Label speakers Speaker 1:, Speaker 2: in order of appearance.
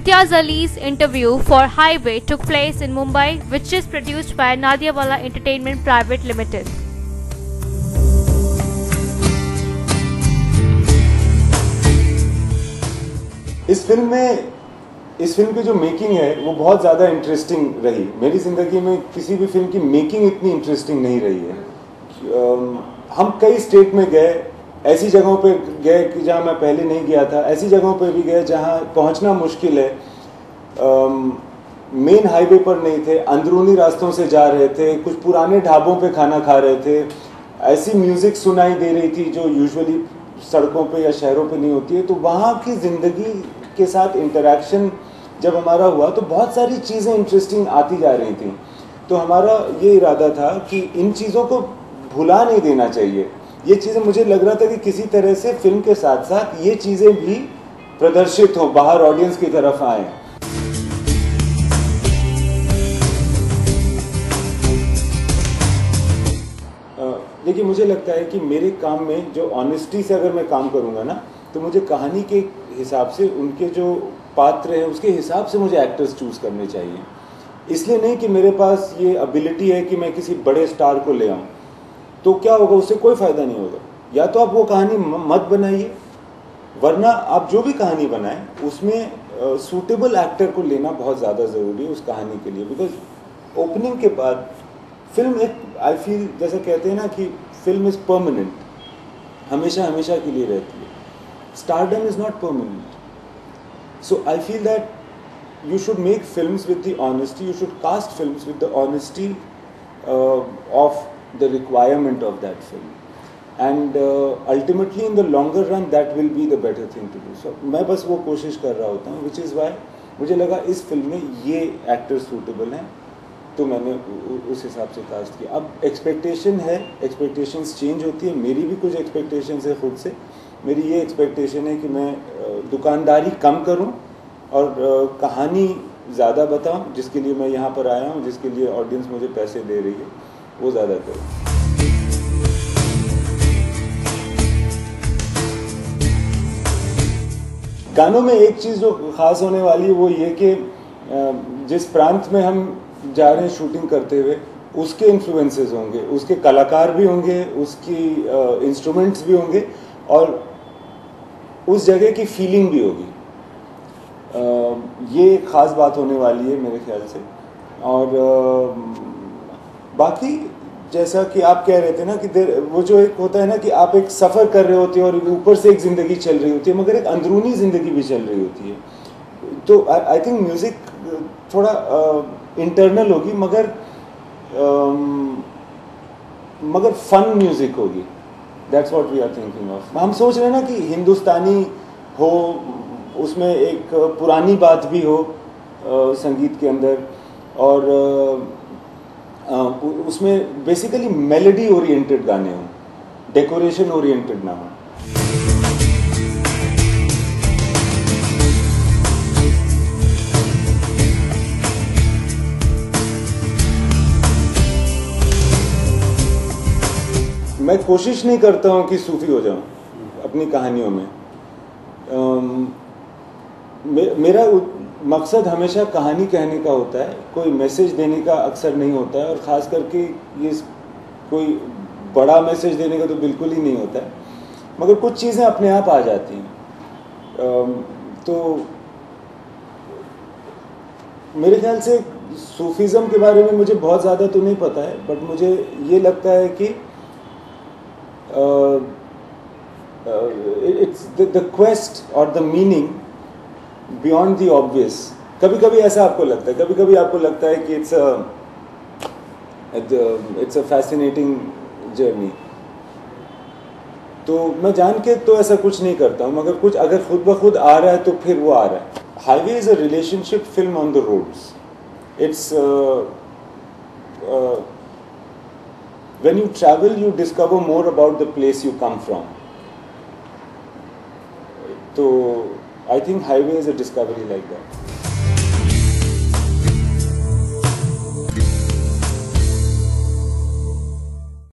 Speaker 1: Imtiaz Ali's interview for Highway took place in Mumbai, which is produced by Nadiawala Entertainment Private Limited.
Speaker 2: इस film की जो making है वो बहुत ज़्यादा इंटरेस्टिंग रही। मेरी ज़िंदगी में किसी भी फिल्म की मेकिंग इतनी इंटरेस्टिंग नहीं रही है। हम कई स्टेट में गए, ऐसी जगहों पे गए कि जहाँ मैं पहले नहीं गया था, ऐसी जगहों पे भी गए जहाँ पहुँचना मुश्किल है। मेन हाईवे पर नहीं थे, अंदरूनी रास्तों से जा रहे थे, कुछ पुराने ढाबों पे खाना खा रहे थे, ऐसी म्यूज़िक सुनाई दे रही थी जो यूजुअली सड़कों पे या शहरों पे नहीं होती है। तो वहाँ की ज़िंदगी के साथ इंटरेक्शन जब हमारा हुआ तो बहुत सारी चीज़ें इंटरेस्टिंग आती जा रही थी। तो हमारा ये इरादा था कि इन चीज़ों को भुला नहीं देना चाहिए। ये चीज़ें मुझे लग रहा था कि किसी तरह से फिल्म के साथ साथ ये चीज़ें भी प्रदर्शित हों, बाहर ऑडियंस की तरफ आएँ। देखिए, मुझे लगता है कि मेरे काम में जो ऑनेस्टी से अगर मैं काम करूँगा ना, तो मुझे कहानी के हिसाब से, उनके जो पात्र हैं उसके हिसाब से मुझे एक्टर्स चूज़ करने चाहिए। इसलिए नहीं कि मेरे पास ये एबिलिटी है कि मैं किसी बड़े स्टार को ले आऊँ, तो क्या होगा, उससे कोई फ़ायदा नहीं होगा। या तो आप वो कहानी मत बनाइए, वरना आप जो भी कहानी बनाएं उसमें सूटेबल एक्टर को लेना बहुत ज़्यादा ज़रूरी है उस कहानी के लिए। बिकॉज ओपनिंग के बाद फिल्म एक, आई फील, जैसा कहते हैं ना कि फिल्म इज़ परमानेंट, हमेशा हमेशा के लिए रहती है। Stardom is not permanent. So I feel that you should make films with the honesty, you should cast films with the honesty of the requirement of that film. And ultimately in the longer run that will be the better thing to do. So मैं बस वो कोशिश कर रहा होता हूँ, which is why मुझे लगा इस फिल्म में ये एक्टर सूटेबल हैं, तो मैंने उस हिसाब से कास्ट किया। अब एक्सपेक्टेशन है, एक्सपेक्टेशंस चेंज होती है, मेरी भी कुछ एक्सपेक्टेशंस है खुद से। मेरी ये एक्सपेक्टेशन है कि मैं दुकानदारी कम करूं और कहानी ज़्यादा बताऊं, जिसके लिए मैं यहाँ पर आया हूँ, जिसके लिए ऑडियंस मुझे पैसे दे रही है, वो ज़्यादा करूं। गानों में एक चीज़ जो ख़ास होने वाली है वो ये कि जिस प्रांत में हम जा रहे हैं शूटिंग करते हुए, उसके इन्फ्लुएंसेस होंगे, उसके कलाकार भी होंगे, उसकी इंस्ट्रूमेंट्स भी होंगे और उस जगह की फीलिंग भी होगी। ये एक ख़ास बात होने वाली है मेरे ख्याल से। और बाकी जैसा कि आप कह रहे थे ना कि वो जो एक होता है ना कि आप एक सफ़र कर रहे होते हो और ऊपर से एक ज़िंदगी चल रही होती है, मगर एक अंदरूनी ज़िंदगी भी चल रही होती है। तो आई थिंक म्यूज़िक थोड़ा इंटरनल होगी, मगर फन म्यूज़िक होगी। That's what we are thinking of. हम सोच रहे हैं ना कि हिंदुस्तानी हो, उसमें एक पुरानी बात भी हो संगीत के अंदर, और उसमें बेसिकली मेलोडी ओरिएंटेड गाने हों, डेकोरेशन ओरिएंटेड ना हो। मैं कोशिश नहीं करता हूँ कि सूफी हो जाऊँ अपनी कहानियों में। मेरा मकसद हमेशा कहानी कहने का होता है, कोई मैसेज देने का अक्सर नहीं होता है, और ख़ास करके ये कोई बड़ा मैसेज देने का तो बिल्कुल ही नहीं होता है, मगर कुछ चीज़ें अपने आप आ जाती हैं। तो मेरे ख्याल से सूफीज़म के बारे में मुझे बहुत ज़्यादा तो नहीं पता है, बट मुझे ये लगता है कि it's the quest or the meaning beyond the obvious. कभी कभी ऐसा आपको लगता है, कभी कभी आपको लगता है कि it's a fascinating journey। तो मैं जान के तो ऐसा कुछ नहीं करता हूँ, मगर कुछ अगर खुद ब खुद आ रहा है तो फिर वो आ रहा है। Highway is a relationship film on the roads. It's when you travel, you discover more about the place you come from. So I think Highway is a discovery like that.